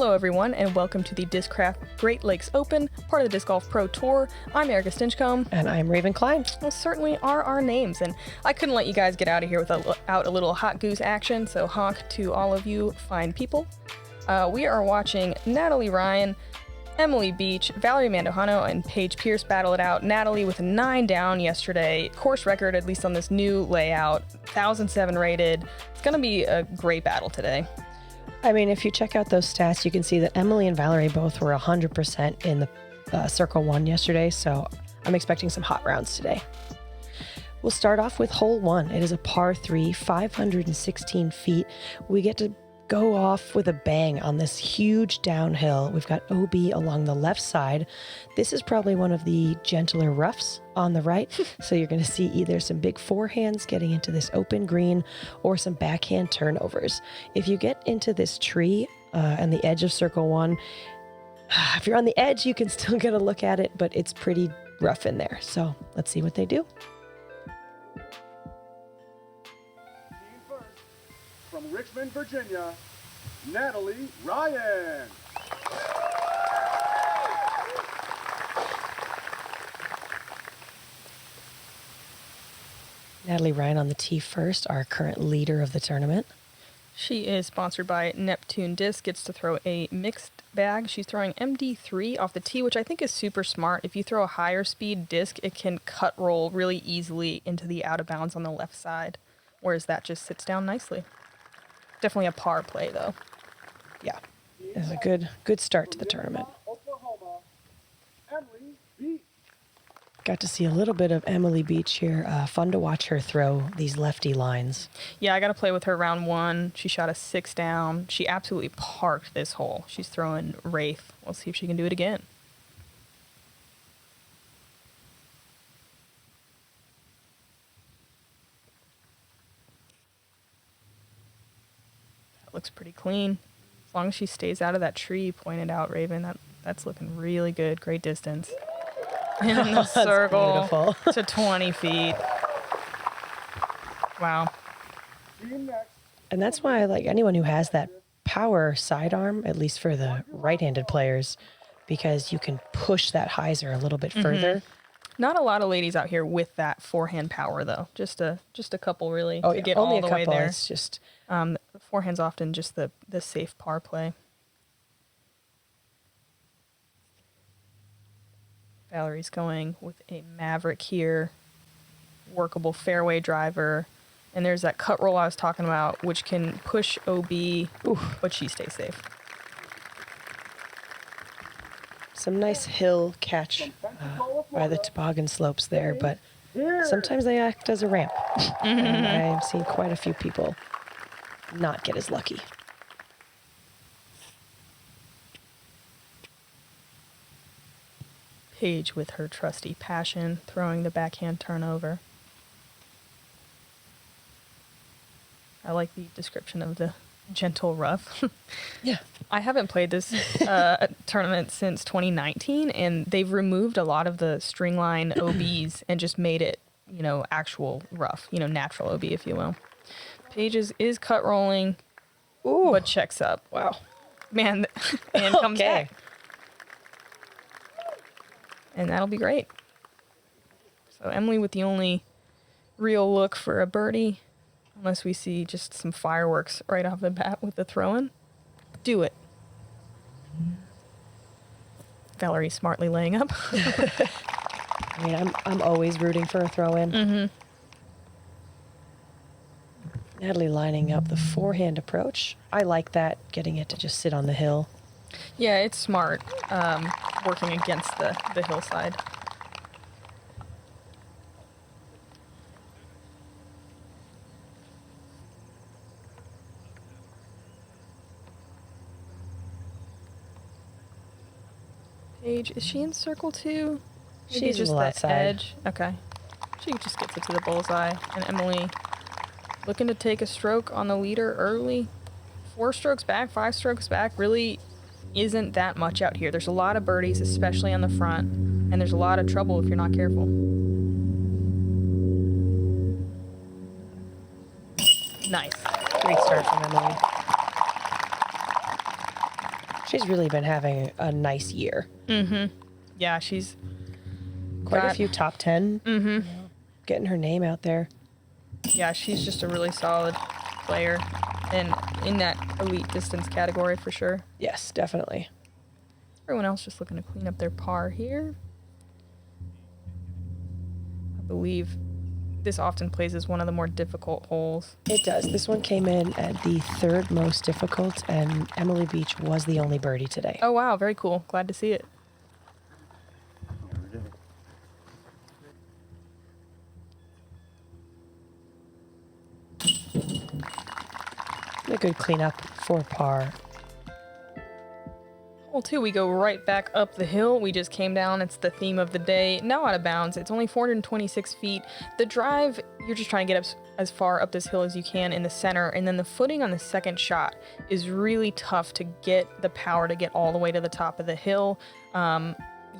Hello everyone, and welcome to the Discraft Great Lakes Open, part of the Disc Golf Pro Tour. I'm Erica Stinchcomb. And I'm Raven Klein. Those certainly are our names, and I couldn't let you guys get out of here without a little hot goose action, so honk to all of you fine people. We are watching Natalie Ryan, Emily Beach, Valerie Mandujano, and Paige Pierce battle it out. Natalie with a 9 down yesterday, course record at least on this new layout, 1007 rated. It's going to be a great battle today. I mean, if you check out those stats, you can see that Emily and Valerie both were 100% in the Circle 1 yesterday, so I'm expecting some hot rounds today. We'll start off with hole 1. It is a par 3, 516 feet. We get to go off with a bang on this huge downhill. We've got OB along the left side. This is probably one of the gentler roughs on the right. So you're going to see either some big forehands getting into this open green or some backhand turnovers. If you get into this tree on the edge of Circle 1, if you're on the edge, you can still get a look at it, but it's pretty rough in there. So let's see what they do. From Richmond, Virginia, Natalie Ryan. Natalie Ryan on the tee first, our current leader of the tournament. She is sponsored by Neptune Disc, gets to throw a mixed bag. She's throwing MD3 off the tee, which I think is super smart. If you throw a higher speed disc, it can cut roll really easily into the out of bounds on the left side, whereas that just sits down nicely. Definitely a par play, though. Yeah, it's a good start to the tournament. Oklahoma, Emily Beach. Got to see a little bit of Emily Beach here. Fun to watch her throw these lefty lines. Yeah, I got to play with her round 1. She shot a 6 down. She absolutely parked this hole. She's throwing Wraith. We'll see if she can do it again. Looks pretty clean. As long as she stays out of that tree pointed out, Raven, that's looking really good. Great distance. In the circle to 20 feet. Wow. And that's why I like anyone who has that power sidearm, at least for the right-handed players, because you can push that hyzer a little bit further. Not a lot of ladies out here with that forehand power, though. Just a couple, really, to get only all the a couple. way there. It's just the forehand's often just the safe par play. Valerie's going with a Maverick here, workable fairway driver, and there's that cut roll I was talking about, which can push OB, but she stays safe. some nice hill catch by the toboggan slopes there, but sometimes they act as a ramp. And I've seen quite a few people not get as lucky. Paige with her trusty passion, throwing the backhand turnover. I like the description of the gentle rough. Yeah. I haven't played this tournament since 2019, and they've removed a lot of the stringline OBs and just made it, you know, actual rough, you know, natural OB, if you will. Paige is cut rolling, but checks up. Wow. Man, and comes back. And that'll be great. So Emily with the only real look for a birdie, unless we see just some fireworks right off the bat with the throw-in. Do it. Valerie smartly laying up. I mean, I'm always rooting for a throw-in. Mm-hmm. Natalie lining up the forehand approach. I like that, getting it to just sit on the hill. Yeah, it's smart, working against the hillside. Paige, is she in circle 2? She's just the the left side. edge. Okay. She just gets it to the bullseye. And Emily looking to take a stroke on the leader early. 4 strokes back, 5 strokes back, really isn't that much out here. There's a lot of birdies, especially on the front, and there's a lot of trouble if you're not careful. Nice. Great start from Emily. She's really been having a nice year. Yeah, she's Quite a got- few top 10. You know, getting her name out there. Yeah, she's just a really solid player, and in that elite distance category for sure. Yes, definitely. Everyone else just looking to clean up their par here. I believe this often plays as one of the more difficult holes. It does. This one came in at the third most difficult, and Emily Beach was the only birdie today. Oh wow, very cool. Glad to see it. A good cleanup for par. Hole 2, we go right back up the hill. We just came down. It's the theme of the day. Now out of bounds. It's only 426 feet. The drive, you're just trying to get up as far up this hill as you can in the center. And then the footing on the second shot is really tough to get the power to get all the way to the top of the hill.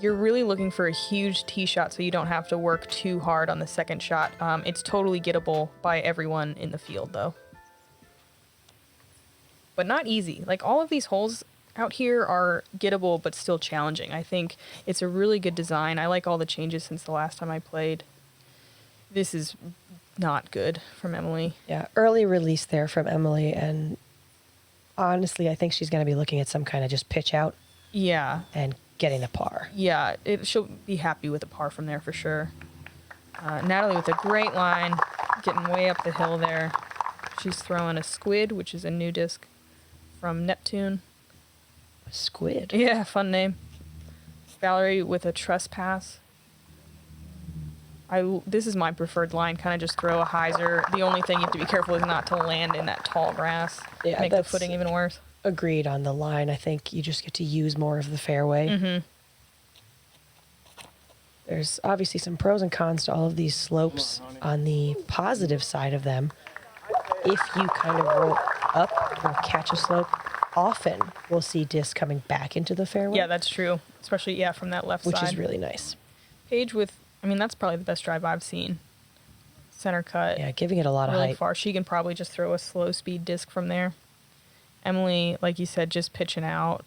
You're really looking for a huge tee shot so you don't have to work too hard on the second shot. It's totally gettable by everyone in the field, though. But not easy. Like, all of these holes out here are gettable but still challenging. I think it's a really good design. I like all the changes since the last time I played. This is not good from Emily. Yeah, early release there from Emily, and honestly, I think she's going to be looking at some kind of just pitch out Yeah. and getting a par. Yeah, she'll be happy with a par from there for sure. Natalie with a great line, getting way up the hill there. She's throwing a squid, which is a new disc from Neptune. Squid. Yeah, fun name. Valerie with a trespass. This is my preferred line. Kind of just throw a hyzer. The only thing you have to be careful is not to land in that tall grass. Yeah, Make the that's- footing even worse. Agreed on the line. I think you just get to use more of the fairway. There's obviously some pros and cons to all of these slopes. On the positive side of them, if you kind of roll up or catch a slope, often we'll see discs coming back into the fairway. Yeah, that's true. Especially, yeah, from that left which side. is really nice. Paige with, I mean, that's probably the best drive I've seen. Center cut. Yeah, giving it a lot of Really height. far. She can probably just throw a slow speed disc from there. Emily, like you said, just pitching out.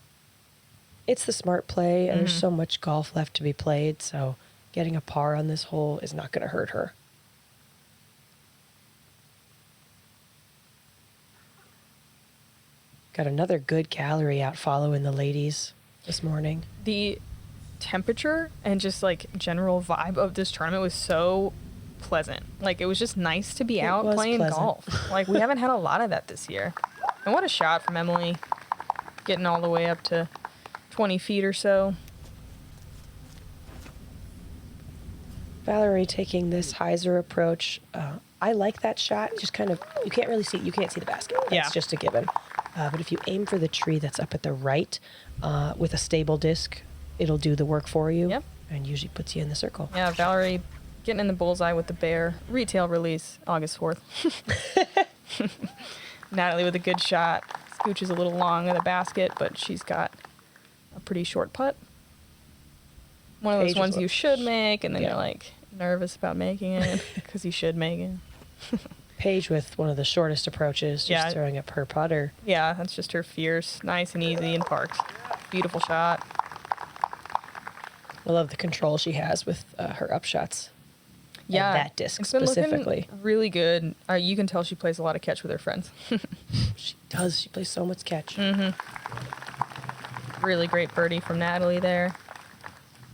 It's the smart play, and there's so much golf left to be played, so getting a par on this hole is not going to hurt her. Got another good gallery out following the ladies this morning. The temperature and just like general vibe of this tournament was so pleasant. Like, it was just nice to be It out was playing pleasant. golf. Like, we haven't had a lot of that this year. And what a shot from Emily, getting all the way up to 20 feet or so. Valerie taking this hyzer approach. I like that shot. Just kind of, you can't really see, you can't see the basket. That's Yeah. just a given. But if you aim for the tree that's up at the right with a stable disc, it'll do the work for you. Yep. And usually puts you in the circle. Yeah, Valerie getting in the bullseye with the bear. Retail release, August 4th. Natalie with a good shot. Scooch is a little long of the basket, but she's got a pretty short putt. One of those Paige is ones what- you should make, and then Yeah. you're like nervous about making it because you should make it. Paige with one of the shortest approaches, just Yeah. throwing up her putter. Yeah, that's just her fierce, nice and easy and parked. Beautiful shot. I love the control she has with her upshots. Yeah, that disc it's been looking specifically. really good. You can tell she plays a lot of catch with her friends. She does. She plays so much catch. Really great birdie from Natalie there.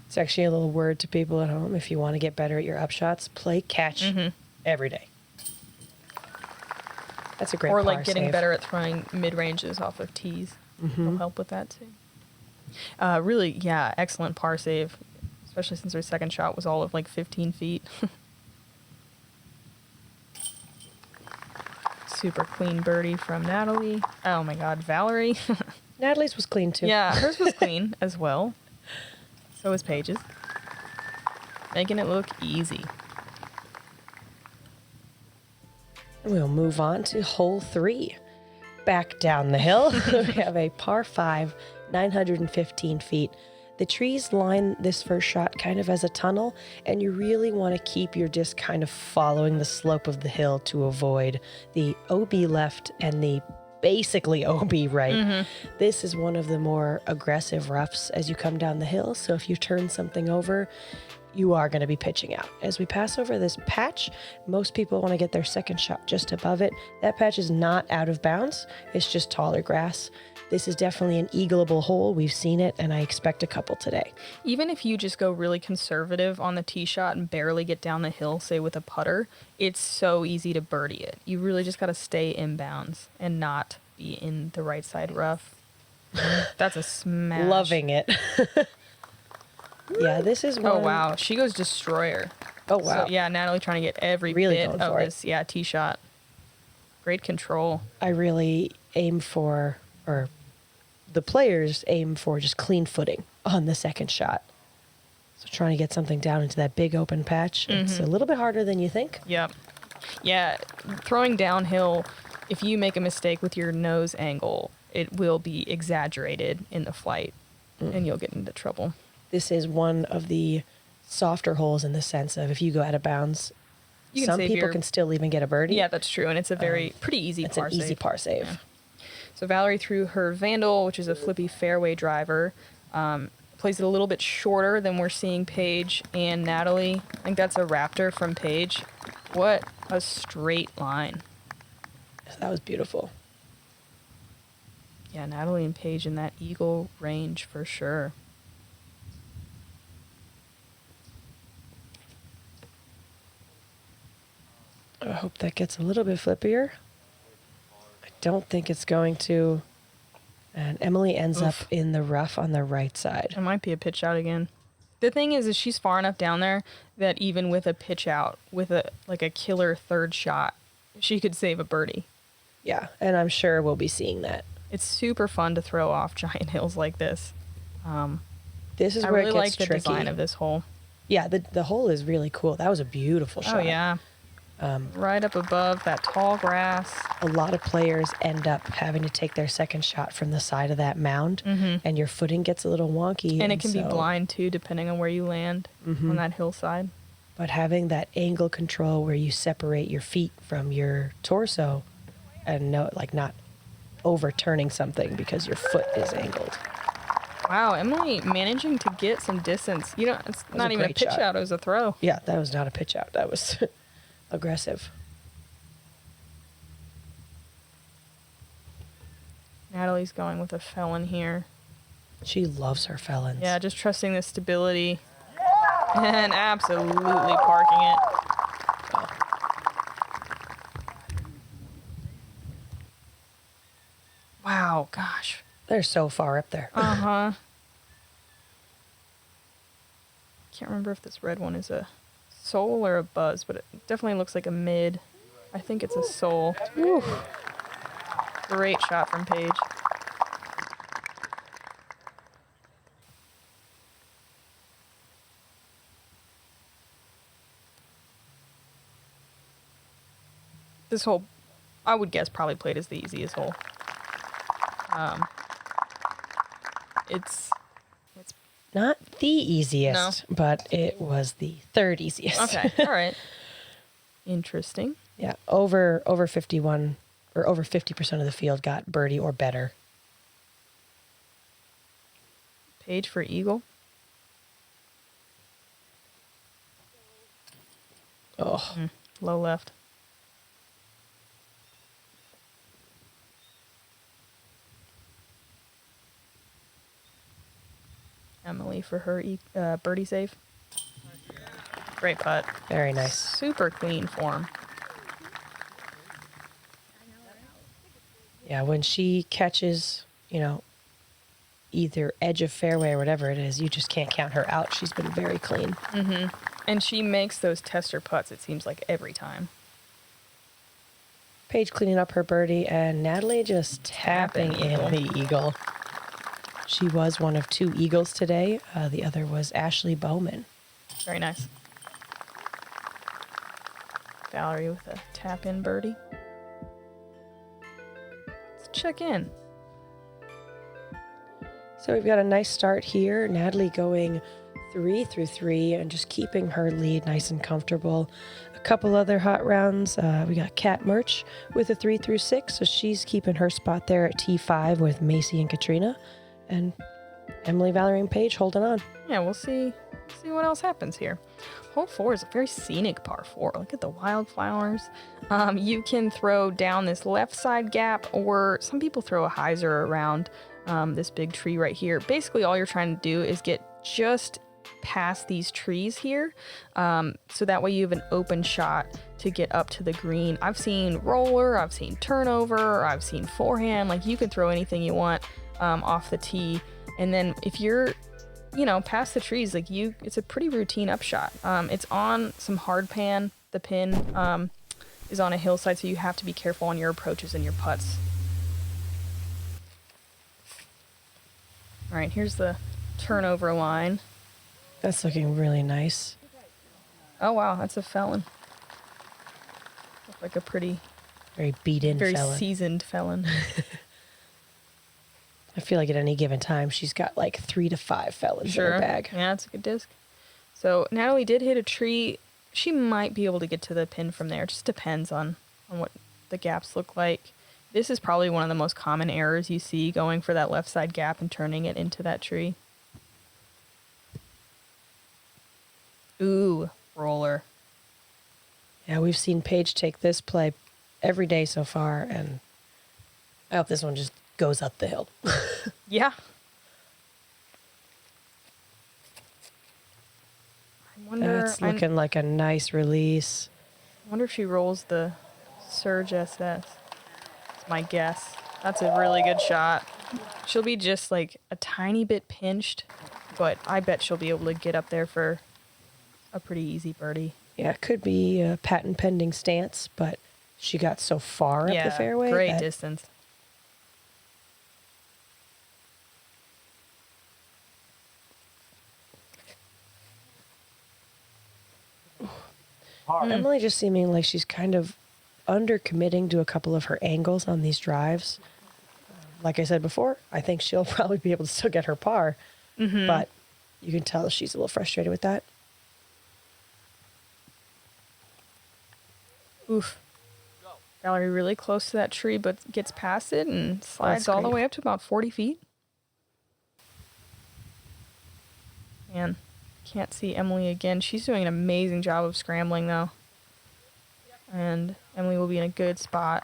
It's actually a little word to people at home. If you want to get better at your upshots, play catch every day. That's a great Or par like getting save. better at throwing mid ranges off of tees. Will help with that too. Really, yeah, excellent par save, especially since her second shot was all of like 15 feet. Super clean birdie from Natalie. Oh my God, Valerie. Natalie's was clean too. Yeah, hers was clean as well. So was Paige's. Making it look easy. We'll move on to hole 3. Back down the hill, we have a par 5, 915 feet. The trees line this first shot kind of as a tunnel, and you really want to keep your disc kind of following the slope of the hill to avoid the OB left and the basically OB, right? This is one of the more aggressive roughs as you come down the hill. So if you turn something over, you are going to be pitching out. As we pass over this patch, most people want to get their second shot just above it. That patch is not out of bounds. It's just taller grass. This is definitely an eagleable hole. We've seen it, and I expect a couple today. Even if you just go really conservative on the tee shot and barely get down the hill, say with a putter, it's so easy to birdie it. You really just got to stay in bounds and not be in the right side rough. That's a smash. Loving it. Yeah, this is one. Oh, wow. She goes destroyer. Oh, wow. So, yeah, Natalie trying to get every Really bit going of for it. this, tee shot. Great control. I really aim for, or the players aim for just clean footing on the second shot. So trying to get something down into that big open patch, it's a little bit harder than you think. Yep. Yeah, throwing downhill, if you make a mistake with your nose angle, it will be exaggerated in the flight, and you'll get into trouble. This is one of the softer holes in the sense of if you go out of bounds, You can some save people your- can still even get a birdie. Yeah, that's true, and it's a pretty easy It's par an easy save. par save. Yeah. So Valerie threw her Vandal, which is a flippy fairway driver. Plays it a little bit shorter than we're seeing Paige and Natalie. I think that's a Raptor from Paige. What a straight line. That was beautiful. Yeah, Natalie and Paige in that eagle range for sure. I hope that gets a little bit flippier. I don't think it's going to. And Emily ends up in the rough on the right side. It might be a pitch out again. The thing is she's far enough down there that even with a pitch out, with a killer third shot, she could save a birdie. Yeah, and I'm sure we'll be seeing that. It's super fun to throw off giant hills like this. This is I where really it gets like the tricky. design of this hole. Yeah, the hole is really cool. That was a beautiful shot. Oh, yeah. Right up above that tall grass. A lot of players end up having to take their second shot from the side of that mound, and your footing gets a little wonky. And it can be so- blind, too, depending on where you land on that hillside. But having that angle control where you separate your feet from your torso and not overturning something because your foot is angled. Wow, Emily managing to get some distance. It's a not even a great pitch shot. out, it was a throw. Yeah, that was not a pitch out. That was aggressive. Natalie's going with a felon here. She loves her felons. Yeah, just trusting the stability. And absolutely parking it. Wow, gosh. They're so far up there. Uh-huh. Can't remember if this red one is a soul or a buzz, but it definitely looks like a mid. I think it's a soul. Woo. Great shot from Paige. This hole, I would guess, probably played as the easiest hole. It's Not the easiest, but it was the third easiest. okay. All right. Interesting. Yeah, over 51 or over 50% of the field got birdie or better. Paige for eagle. Oh, Low left. Emily for her birdie save. Great putt. very nice. Super clean form. Yeah, when she catches, either edge of fairway or whatever it is, you just can't count her out. She's been very clean. And she makes those tester putts, it seems like, every time. Paige cleaning up her birdie, and Natalie just tapping in the eagle. She was one of two eagles today. The other was Ashley Bowman. Very nice. Valerie with a tap-in birdie. Let's check in. So we've got a nice start here. Natalie going 3 through 3 and just keeping her lead nice and comfortable. A couple other hot rounds. We got Kat Murch with a 3 through 6, so she's keeping her spot there at T5 with Macy and Katrina. And Emily, Valerie, and Paige holding on. Yeah, we'll see what else happens here. Hole 4 is a very scenic par 4. Look at the wildflowers. You can throw down this left side gap, or some people throw a hyzer around this big tree right here. Basically, all you're trying to do is get just past these trees here, so that way you have an open shot to get up to the green. I've seen roller, I've seen turnover, I've seen forehand. Like, you can throw anything you want off the tee, and then if you're past the trees, like, it's a pretty routine upshot. It's on some hard pan. The pin is on a hillside, so you have to be careful on your approaches and your putts. All right, here's the turnover line. That's looking really nice. Oh wow, that's a felon. Looks like a pretty, Very beat-in very felon. seasoned felon. I feel like at any given time, she's got like 3 to 5 felons in her bag. Yeah, that's a good disc. So Natalie did hit a tree. She might be able to get to the pin from there. It just depends on what the gaps look like. This is probably one of the most common errors you see, going for that left side gap and turning it into that tree. Ooh, roller. Yeah, we've seen Paige take this play every day so far, and I hope this one just goes up the hill. Yeah. I wonder. That's looking like a nice release. I wonder if she rolls the Surge SS. That's my guess. That's a really good shot. She'll be just like a tiny bit pinched, but I bet she'll be able to get up there for a pretty easy birdie. Yeah, it could be a patent pending stance, but she got so far up the fairway. Great distance. Emily just seeming like she's kind of under-committing to a couple of her angles on these drives. Like I said before, I think she'll probably be able to still get her par, but you can tell she's a little frustrated with that. Oof. Valerie really close to that tree, but gets past it and slides That's all the great. way up to about 40 feet. Man, can't see Emily again. She's doing an amazing job of scrambling, though. And Emily will be in a good spot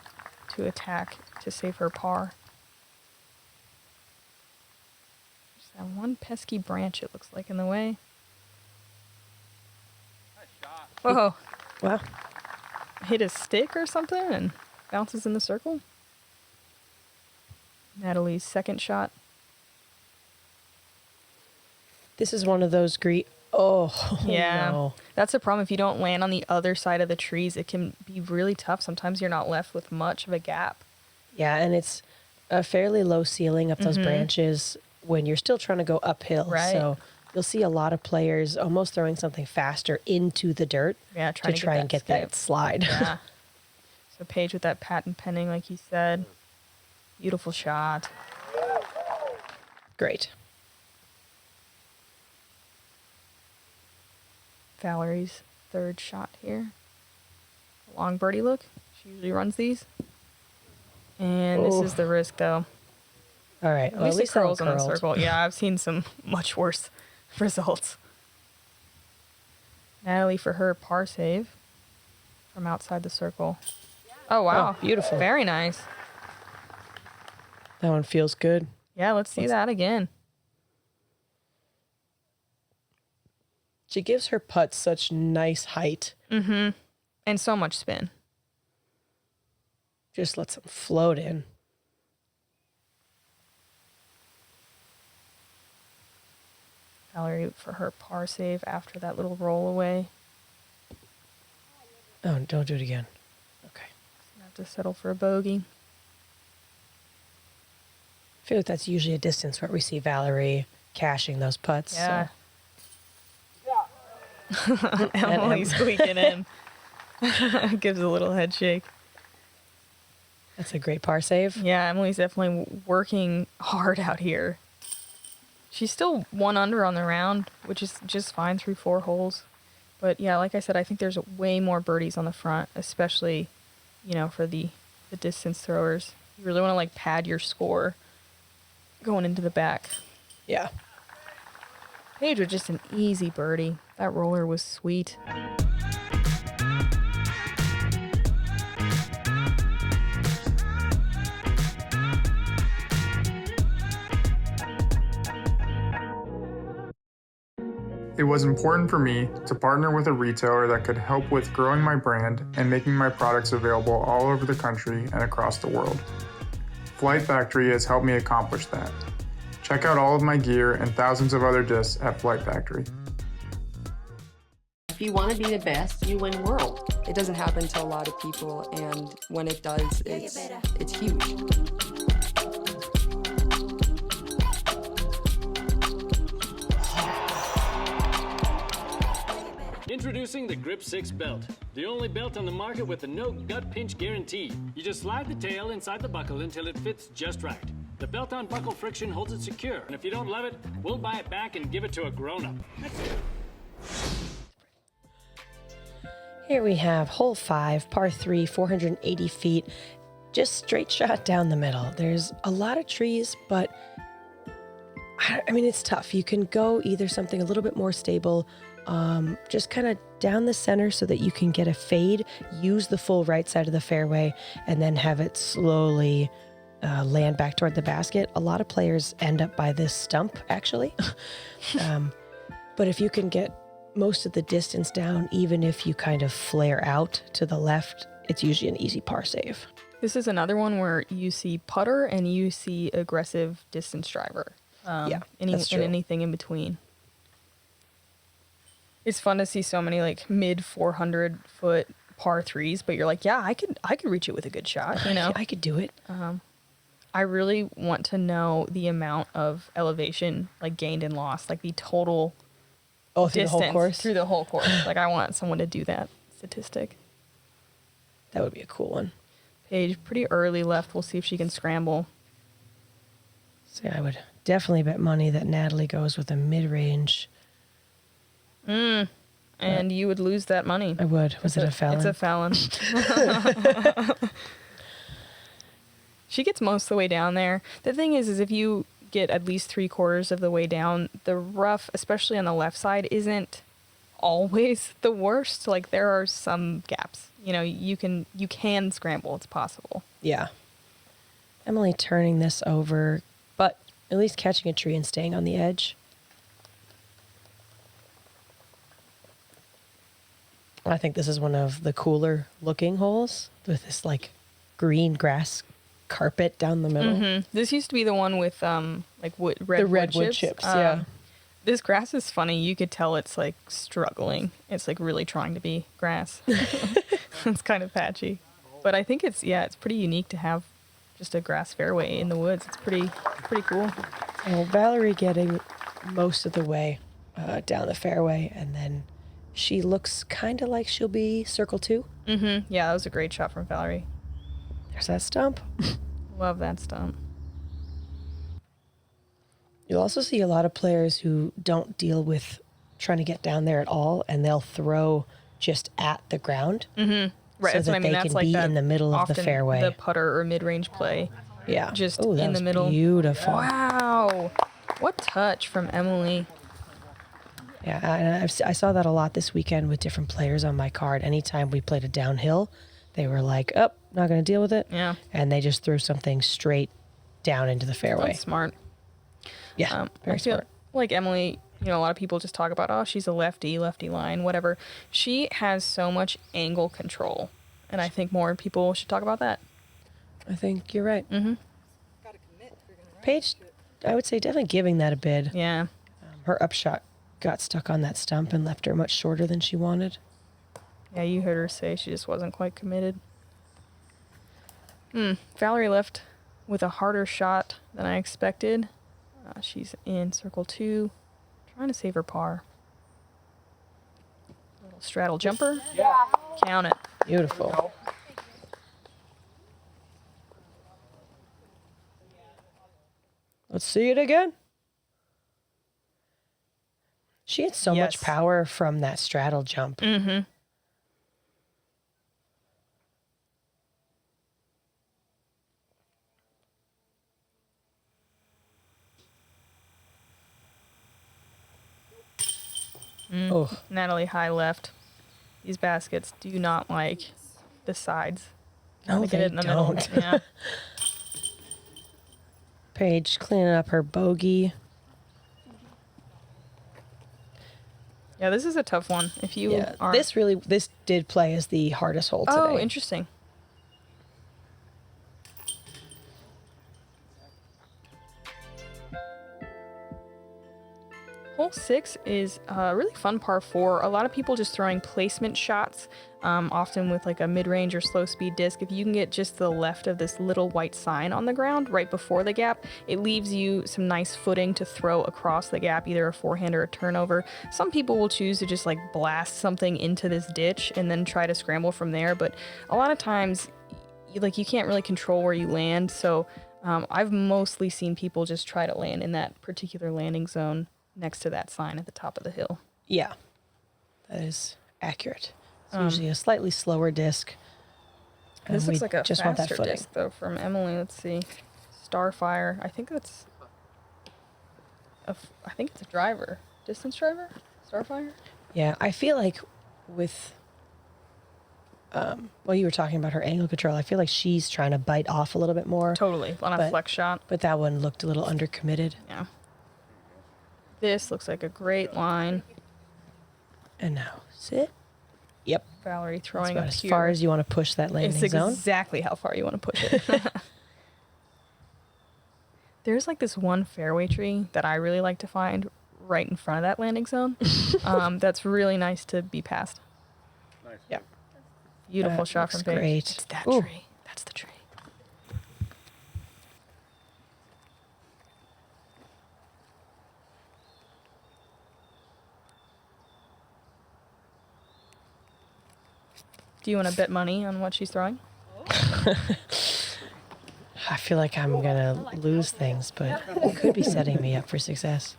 to attack to save her par. Just that one pesky branch, it looks like, in the way. Whoa. Wow. Hit a stick or something and bounces in the circle. Natalie's second shot. This is one of those Yeah. no. That's a problem. If you don't land on the other side of the trees, it can be really tough. Sometimes you're not left with much of a gap. Yeah, and it's a fairly low ceiling up those branches when you're still trying to go uphill. Right. So you'll see a lot of players almost throwing something faster into the dirt Yeah, to try and get that slide. Yeah. So Paige with that patent pending, like you said. Beautiful shot. Great. Valerie's third shot here. Long birdie look. She usually runs these. And this is the risk, though. All right. At Well, least it that one curls on the curled. circle. Yeah, I've seen some much worse results. Natalie for her par save from outside the circle. Oh, wow. Oh, beautiful. Very nice. That one feels good. Yeah, let's see that again. She gives her putts such nice height. And so much spin. Just lets them float in. Valerie for her par save after that little roll away. Oh, don't do it again. Okay. Have to settle for a bogey. I feel like that's usually a distance where we see Valerie cashing those putts. Yeah. So. Emily squeaking in. Gives a little head shake. That's a great par save. Yeah, Emily's definitely working hard out here. She's still 1 under on the round, which is just fine through 4 holes. But yeah, like I said, I think there's way more birdies on the front, especially, for the distance throwers. You really want to like pad your score going into the back. Yeah. Paige was just an easy birdie. That roller was sweet. It was important for me to partner with a retailer that could help with growing my brand and making my products available all over the country and across the world. Flight Factory has helped me accomplish that. Check out all of my gear and thousands of other discs at Flight Factory. If you want to be the best, you win world. It doesn't happen to a lot of people, and when it does, it's huge. Introducing the Grip 6 belt, the only belt on the market with a no gut pinch guarantee. You just slide the tail inside the buckle until it fits just right. The belt on buckle friction holds it secure, and if you don't love it, we'll buy it back and give it to a grown-up. Here we have hole 5, par 3, 480 feet, just straight shot down the middle. There's a lot of trees, but I mean, it's tough. You can go either something a little bit more stable, just kind of down the center so that you can get a fade, use the full right side of the fairway, and then have it slowly land back toward the basket. A lot of players end up by this stump, actually. But if you can get most of the distance down, even if you kind of flare out to the left, it's usually an easy par save. This is another one where you see putter and you see aggressive distance driver. That's true. And anything in between. It's fun to see so many like mid 400-foot par 3s, but you're like, yeah, I could reach it with a good shot, I could do it. I really want to know the amount of elevation like gained and lost, like the total Through distance the whole course? through the whole course. Like I want someone to do that statistic. That would be a cool one. Paige, pretty early left. We'll see if she can scramble. So I would definitely bet money that Natalie goes with a mid-range. And you would lose that money. I would. Was it a felon? It's a felon. She gets most of the way down there. The thing is if you get at least 3/4 of the way down, the rough, especially on the left side, isn't always the worst. Like there are some gaps. You can scramble. It's possible. Yeah. Emily turning this over, but at least catching a tree and staying on the edge. I think this is one of the cooler looking holes with this like green grass carpet down the middle. Mm-hmm. This used to be the one with like redwood chips. Yeah. This grass is funny. You could tell it's like struggling. It's like really trying to be grass. It's kind of patchy, but I think it's pretty unique to have just a grass fairway in the woods. It's pretty cool. Well, Valerie getting most of the way down the fairway, and then she looks kind of like she'll be circle 2. Mm-hmm. Yeah, that was a great shot from Valerie. There's that stump. Love that stump. You'll also see a lot of players who don't deal with trying to get down there at all, and they'll throw just at the ground. Mm-hmm. Right, so that's that what I mean. they That's can like be that in the middle of the often fairway. The putter or mid-range play. Yeah. Just Ooh, that in the was middle. Beautiful. Wow. What touch from Emily. Yeah, and I saw that a lot this weekend with different players on my card. Anytime we played a downhill, they were like, oh, not going to deal with it. Yeah. And they just threw something straight down into the fairway. That's smart. Yeah, very I feel smart. like Emily, a lot of people just talk about, oh, she's a lefty line, whatever. She has so much angle control, and I think more people should talk about that. I think you're right. Mm-hmm. Paige, I would say definitely giving that a bid. Yeah. Her upshot got stuck on that stump and left her much shorter than she wanted. Yeah, you heard her say she just wasn't quite committed. Valerie left with a harder shot than I expected. She's in circle 2, trying to save her par. Little straddle jumper. Yeah. Count it. Beautiful. Let's see it again. She had so much power from that straddle jump. Mm-hmm. Oh, Natalie high left. These baskets do not like the sides. no, Gotta get they it in the don't. middle. Yeah. Paige cleaning up her bogey. Yeah, this is a tough one. If you are This did play as the hardest hole today. Oh, interesting. Hole 6 is a really fun par 4. A lot of people just throwing placement shots, often with like a mid-range or slow speed disc. If you can get just the left of this little white sign on the ground right before the gap, it leaves you some nice footing to throw across the gap, either a forehand or a turnover. Some people will choose to just like blast something into this ditch and then try to scramble from there, but a lot of times you can't really control where you land, so I've mostly seen people just try to land in that particular landing zone next to that sign at the top of the hill. Yeah, that is accurate. It's usually a slightly slower disc. This looks like a just want that faster footing. disc, though, from Emily. Let's see. Starfire. I think it's a driver. Distance driver? Starfire? Yeah, I feel like with, you were talking about her angle control. I feel like she's trying to bite off a little bit more. Totally. On a flex shot. But that one looked a little undercommitted. Yeah. This looks like a great line. And now sit. Yep. Valerie That's throwing about up as here. far as you want to push that landing It's zone. exactly how far you want to push it. There's like this one fairway tree that I really like to find right in front of that landing zone. That's really nice to be past. Nice. Yep. Beautiful That shot from looks Paige. great. It's that Ooh. tree. That's the tree. Do you want to bet money on what she's throwing? I feel like I'm going to lose things, but it could be setting me up for success.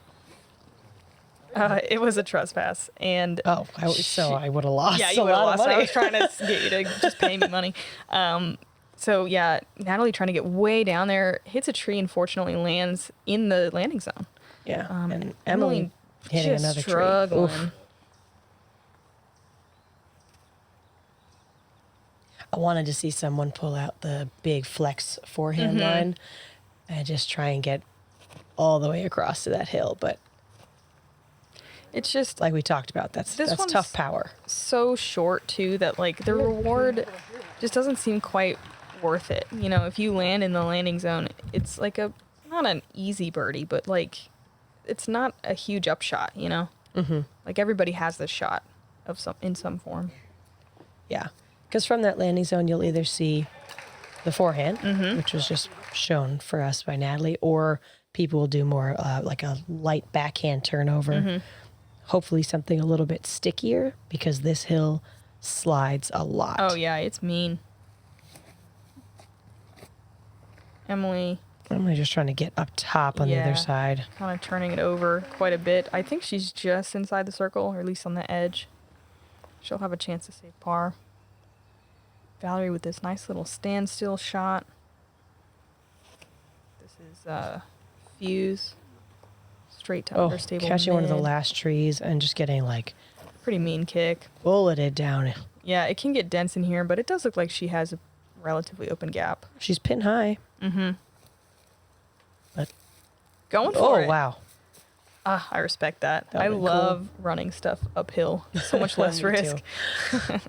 It was a trespass, and So I would have lost yeah, a you would have lot of lost. money. I was trying to get you to just pay me money. So yeah, Natalie trying to get way down there, hits a tree, and fortunately lands in the landing zone. Yeah, and Emily Emily hitting just another tree. struggling. Oof. I wanted to see someone pull out the big flex forehand line and just try and get all the way across to that hill. But It's just like we talked about, that's one's tough power. so short too that like the reward just doesn't seem quite worth it. You know, if you land in the landing zone, it's like not an easy birdie, but like it's not a huge upshot. You know, like everybody has this shot of in some form. Yeah, because from that landing zone, you'll either see the forehand, which was just shown for us by Natalie, or people will do more like a light backhand turnover. Hopefully something a little bit stickier because this hill slides a lot. Oh yeah, it's mean. Emily just trying to get up top on the other side. kind of turning it over quite a bit. I think she's just inside the circle, or at least on the edge. She'll have a chance to save par. Valerie with this nice little standstill shot. This is Fuse. Straight to understable catching one of the mid. last trees and just getting like Pretty mean kick. bulleted down. Yeah, it can get dense in here, but it does look like she has a relatively open gap. She's pin high. But Going for it. oh wow. Ah, I respect that. That I would've been love running stuff uphill. So much less Me risk. too.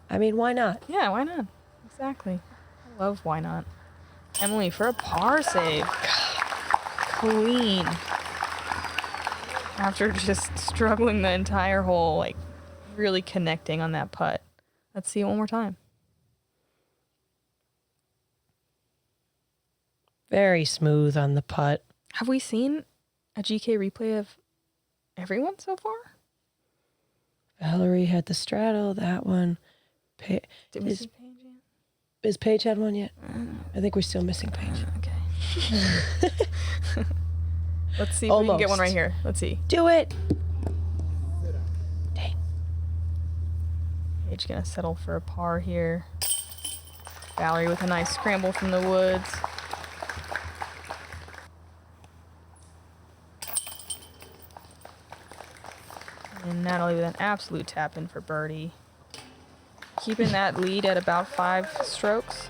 I mean, why not? Yeah, why not? Exactly. I love why not. Emily for a par save. Clean. After just struggling the entire hole, like really connecting on that putt. Let's see it one more time. Very smooth on the putt. Have we seen a GK replay of everyone so far? Valerie had the straddle, that one. Did we see Paige yet? Is Paige had one yet? I think we're still missing Paige. Okay. Let's see if we can get one Almost. right here. Let's see. Do it. Dang. Paige gonna settle for a par here. Valerie with a nice scramble from the woods. And Natalie with an absolute tap in for birdie. Keeping that lead at about 5 strokes.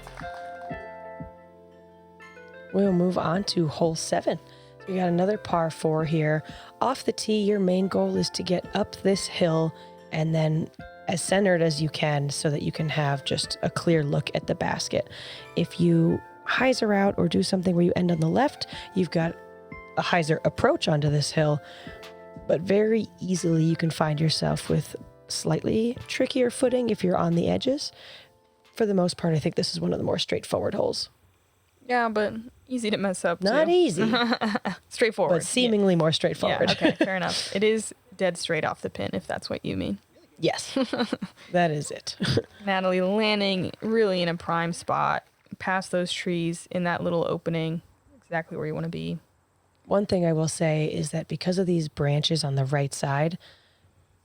We'll move on to hole 7. So we got another par 4 here. Off the tee, your main goal is to get up this hill and then as centered as you can so that you can have just a clear look at the basket. If you hyzer out or do something where you end on the left, you've got a hyzer approach onto this hill, but very easily you can find yourself with slightly trickier footing if you're on the edges. For the most part, I think this is one of the more straightforward holes. Yeah, but easy to mess up Not too. easy, Straightforward. but seemingly more Yeah, straightforward. okay, fair enough. It is dead straight off the pin, if that's what you mean. Yes, that is it. Natalie landing really in a prime spot, past those trees in that little opening, exactly where you want to be. One thing I will say is that because of these branches on the right side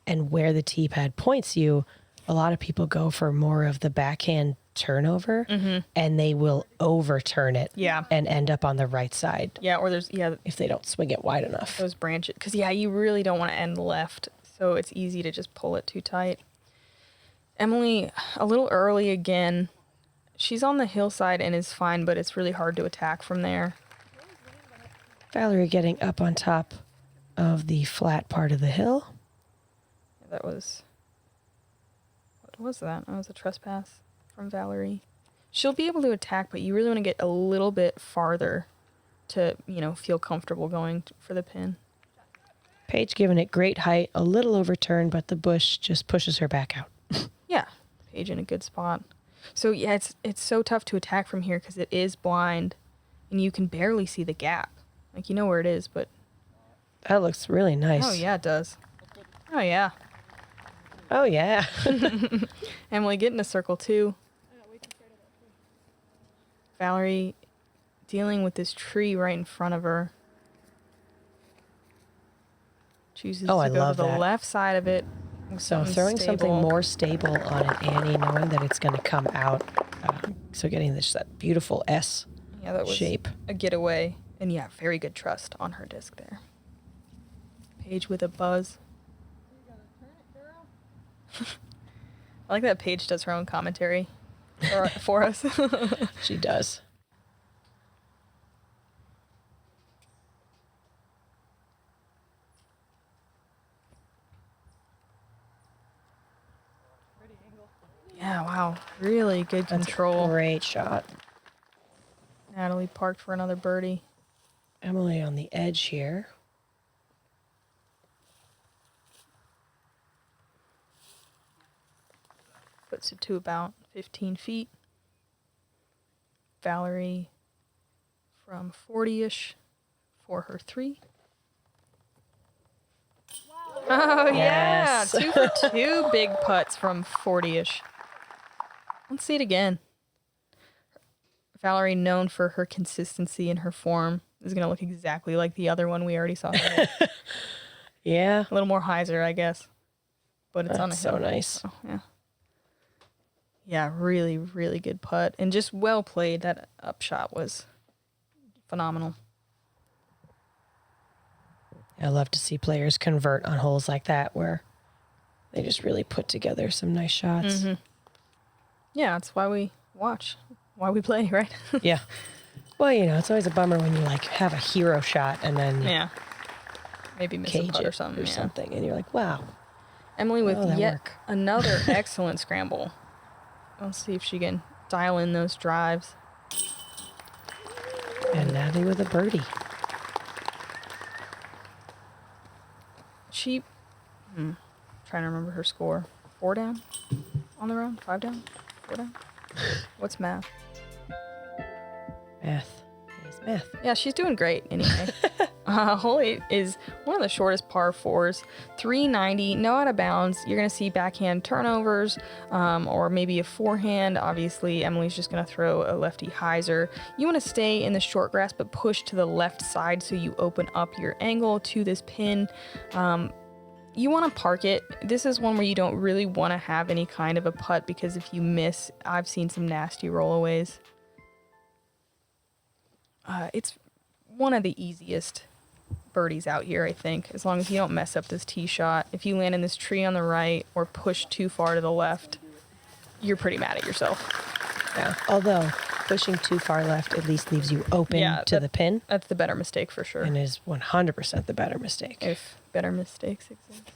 and where the tee pad points you, a lot of people go for more of the backhand turnover and they will overturn it Yeah. and end up on the right side Yeah, or there's, if they don't swing it wide enough. those branches. Because, you really don't want to end left, so it's easy to just pull it too tight. Emily, a little early again. She's on the hillside and is fine, but it's really hard to attack from there. Valerie getting up on top of the flat part of the hill. That was... What was that? That was a trespass from Valerie. She'll be able to attack, but you really want to get a little bit farther to, feel comfortable going for the pin. Paige giving it great height, a little overturned, but the bush just pushes her back out. Yeah, Paige in a good spot. So, yeah, it's so tough to attack from here because it is blind, and you can barely see the gap. Like, you know where it is, but... That looks really nice. Oh, yeah, it does. Oh, yeah. Oh, yeah. Emily, get in a circle, too. Valerie dealing with this tree right in front of her. Chooses Oh, to I go love to the that. left side of it. with So throwing something stable. more stable on an Annie, knowing that it's going to come out. So getting that beautiful S Yeah, that was shape. a getaway. And yeah, very good trust on her disc there. Paige with a buzz. I like that Paige does her own commentary for us. She does. Yeah, wow. Really good That's control. a great shot. Natalie parked for another birdie. Emily on the edge here. Puts it to about 15 feet. Valerie from 40-ish for her 3. Oh, Yes. yeah. 2 for 2 big putts from 40-ish. Let's see it again. Valerie, known for her consistency and her form, is going to look exactly like the other one we already saw. A Yeah. little more hyzer, I guess. But it's on a That's hill. so nice. So, yeah. Yeah, really, really good putt. And just well played. That upshot was phenomenal. I love to see players convert on holes like that where they just really put together some nice shots. Mm-hmm. Yeah, that's why we watch, why we play, right? Yeah. Well, it's always a bummer when you have a hero shot and then Yeah. Maybe miss a cage putt it or something. or Yeah. something, and you're like, wow. Emily with Oh, that yet work. another excellent scramble. Let's see if she can dial in those drives. And Natalie with a birdie. She, trying to remember her score. 4 down on the round? 5 down? 4 down? What's math? Math is math. Yeah, she's doing great anyway. Hole 8 is one of the shortest par 4s. 390, no out of bounds. You're going to see backhand turnovers or maybe a forehand. Obviously, Emily's just going to throw a lefty hyzer. You want to stay in the short grass but push to the left side so you open up your angle to this pin. You want to park it. This is one where you don't really want to have any kind of a putt because if you miss, I've seen some nasty rollaways. It's one of the easiest birdies out here, I think, as long as you don't mess up this tee shot. If you land in this tree on the right or push too far to the left, you're pretty mad at yourself. Yeah. Although pushing too far left at least leaves you open to the pin. That's the better mistake for sure. And is 100% the better mistake. If better mistakes exist.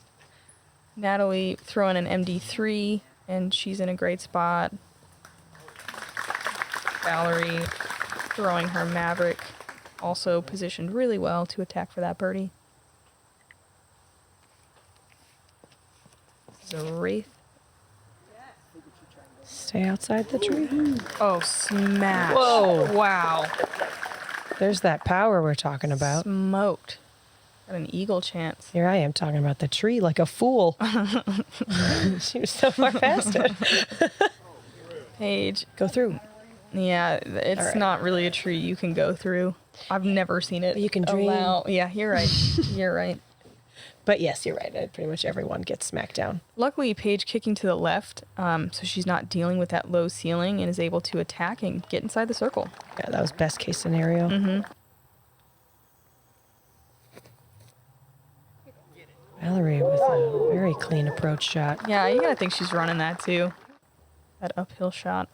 Natalie throwing an MD3, and she's in a great spot. Valerie throwing her Maverick, also positioned really well to attack for that birdie. This is a Wraith. Stay outside the tree. Oh, smash. Whoa. Wow. There's that power we're talking about. Smoked. Got an eagle chance. Here I am talking about the tree like a fool. She was so far past it. Paige. Go through. Yeah, it's right. not really a tree you can go through. I've never seen it. You can dream. Yeah, you're right. You're right. But yes, you're right. Pretty much everyone gets smacked down. Luckily, Paige kicking to the left, so she's not dealing with that low ceiling and is able to attack and get inside the circle. Yeah, that was best case scenario. Mm-hmm. Valerie with a very clean approach shot. Yeah, you gotta think she's running that too. That uphill shot.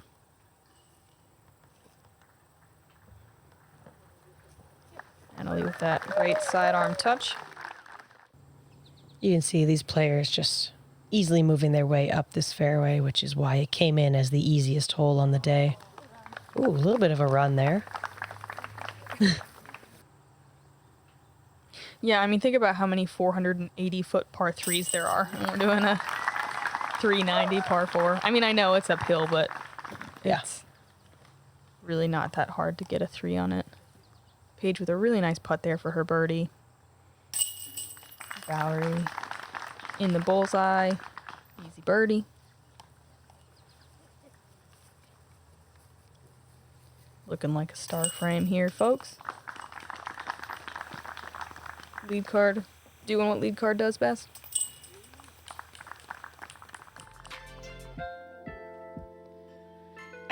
Natalie with that great sidearm touch. You can see these players just easily moving their way up this fairway, which is why it came in as the easiest hole on the day. Ooh, a little bit of a run there. Yeah, I mean, think about how many 480-foot par 3s there are. And we're doing a 390 par 4. I mean, I know it's uphill, but it's really not that hard to get a 3 on it. Paige with a really nice putt there for her birdie. Valerie in the bullseye. Easy birdie. Looking like a star frame here, folks. Lead card doing what lead card does best.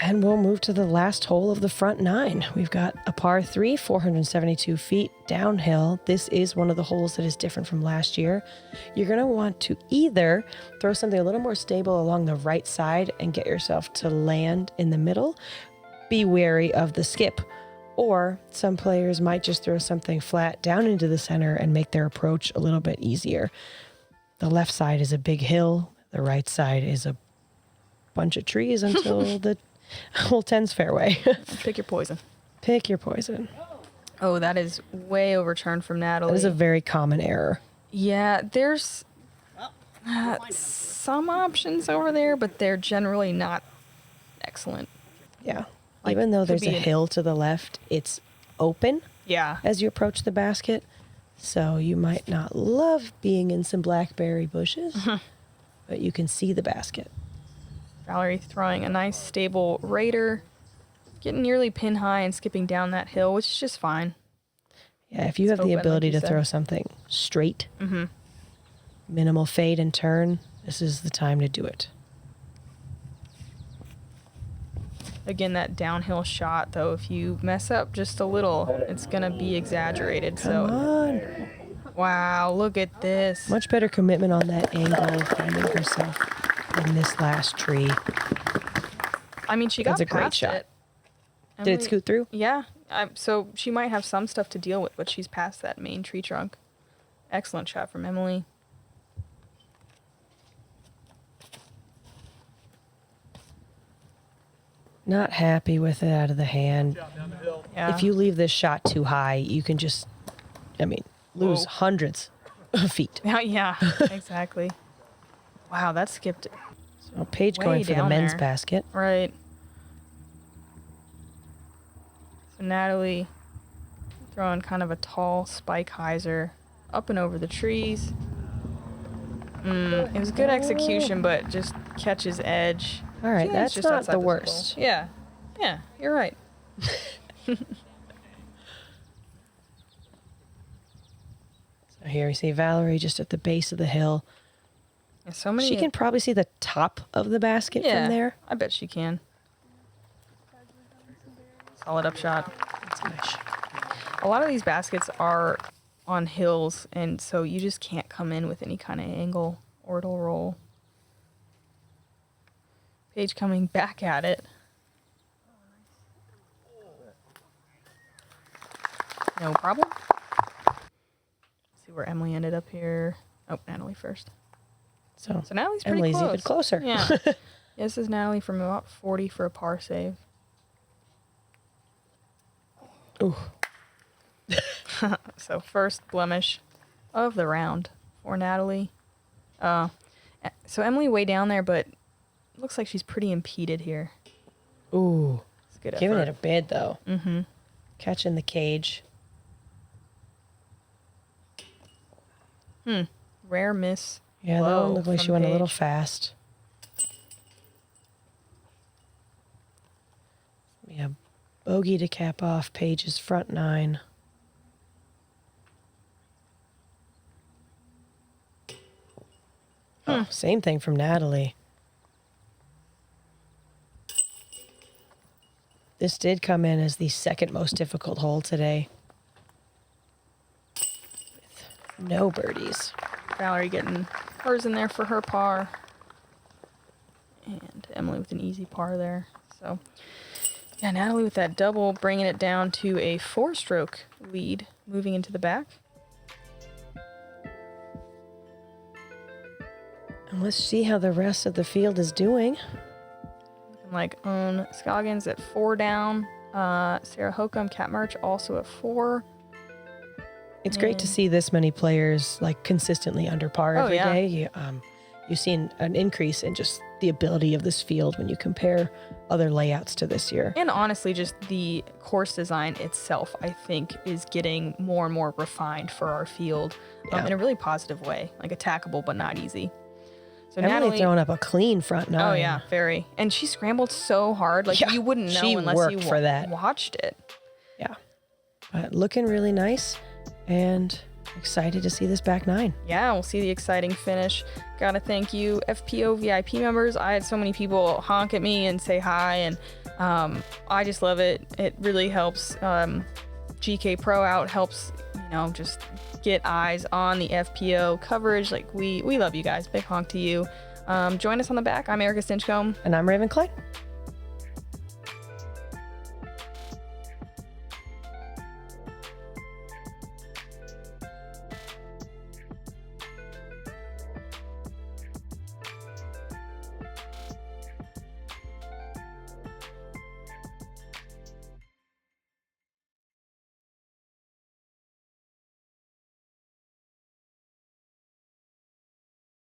And we'll move to the last hole of the front 9. We've got a par 3, 472 feet downhill. This is one of the holes that is different from last year. You're going to want to either throw something a little more stable along the right side and get yourself to land in the middle. Be wary of the skip. Or some players might just throw something flat down into the center and make their approach a little bit easier. The left side is a big hill. The right side is a bunch of trees until the hole 10's fairway. Pick your poison. Pick your poison. Oh, that is way overturned from Natalie. That is a very common error. Yeah, there's some options over there, but they're generally not excellent. Yeah. Like, even though there's could a be hill to the left, it's open Yeah. as you approach the basket. So you might not love being in some blackberry bushes, but you can see the basket. Valerie throwing a nice stable raider, getting nearly pin high and skipping down that hill, which is just fine. Yeah, if you It's have the open, ability like you to throw said. something straight, Mm-hmm. minimal fade and turn, this is the time to do it. Again, that downhill shot, though, if you mess up just a little, it's going to be exaggerated. Come on. Wow, look at this. Much better commitment on that angle, finding herself in this last tree. I mean, she That's got a great past shot. it. Did it Emily- scoot through? Yeah. So she might have some stuff to deal with, but she's past that main tree trunk. Excellent shot from Emily. Not happy with it out of the hand. Yeah. If you leave this shot too high, you can just, lose Whoa. hundreds of feet. Yeah, exactly. Wow, that skipped So Paige way going for the down men's there. basket. Right. So Natalie throwing kind of a tall spike hyzer up and over the trees. It was good execution, but just catches edge. All right, She that's just not outside the this worst. hole. Yeah, you're right. So here you see Valerie just at the base of the hill. Yeah, so many. She can probably see the top of the basket from there. I bet she can. Solid upshot. That's nice. A lot of these baskets are on hills, and so you just can't come in with any kind of angle or it'll roll. Paige coming back at it. No problem. See where Emily ended up here. Oh, Natalie first. So Natalie's pretty Emily's close. even closer. Yeah. This is Natalie from about 40 for a par save. Ooh. So first blemish of the round for Natalie. So Emily way down there, but looks like she's pretty impeded here. Ooh. It's a good Giving effort. it a bid, though. Mm-hmm. Catching the cage. Rare miss. Yeah, that low one looked like from she went a little Paige. fast. Yeah, bogey to cap off Paige's front nine. Oh, same thing from Natalie. This did come in as the second most difficult hole today. With no birdies. Valerie getting hers in there for her par. And Emily with an easy par there. So, yeah, Natalie with that double, bringing it down to a 4-stroke lead, moving into the back. And let's see how the rest of the field is doing. Looking like Scoggins at 4 down. Sarah Hokum, Cat March also at 4. It's great to see this many players like consistently under par every day. You've seen an increase in just the ability of this field when you compare other layouts to this year. And honestly, just the course design itself, I think, is getting more and more refined for our field in a really positive way, like attackable but not easy. So Emily Natalie throwing up a clean front nine. Oh yeah, very. And she scrambled so hard, like you wouldn't know she unless worked you for that. watched it. Yeah, but looking really nice, and excited to see this back nine. Yeah, we'll see the exciting finish. Gotta thank you, FPO VIP members. I had so many people honk at me and say hi, and I just love it. It really helps GK Pro out, helps, just get eyes on the FPO coverage. Like, we love you guys. Big honk to you. Join us on the back. I'm Erica Stinchcomb. And I'm Raven Klein.